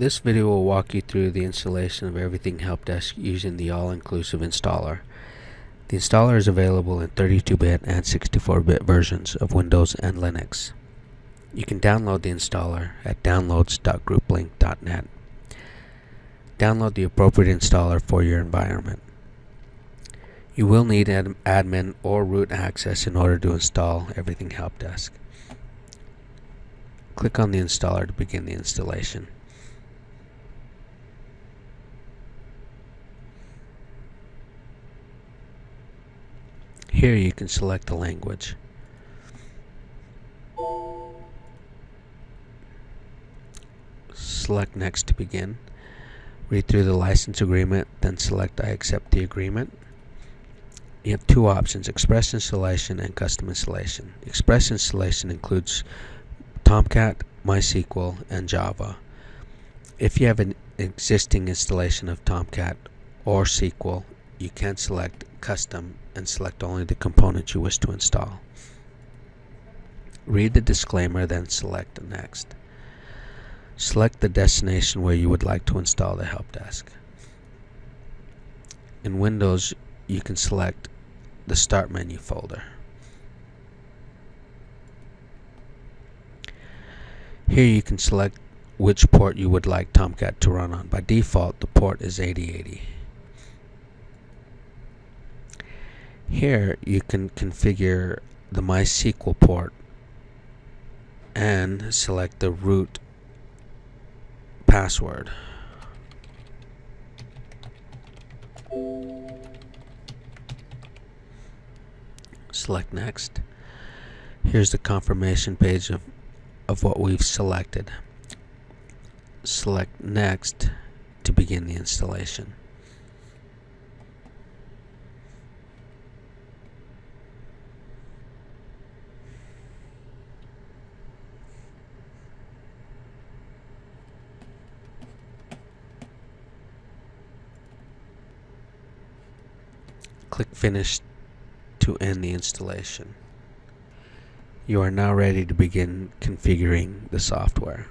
This video will walk you through the installation of everything HelpDesk using the all-inclusive installer. The installer is available in 32-bit and 64-bit versions of Windows and Linux. You can download the installer at downloads.grouplink.net. Download the appropriate installer for your environment. You will need admin or root access in order to install everything HelpDesk. Click on the installer to begin the installation. Here you can select the language. Select Next to begin. Read through the license agreement, then select I accept the agreement. You have two options, Express Installation and Custom Installation. Express Installation includes Tomcat, MySQL, and Java. If you have an existing installation of Tomcat or SQL, you can select Custom and select only the components you wish to install. Read the disclaimer, then select Next. Select the destination where you would like to install the HelpDesk. In Windows, you can select the Start menu folder. Here you can select which port you would like Tomcat to run on. By default, the port is 8080. Here you can configure the MySQL port and select the root password. Select Next. Here's the confirmation page of what we've selected. Select Next to begin the installation. Click Finish to end the installation. You are now ready to begin configuring the software.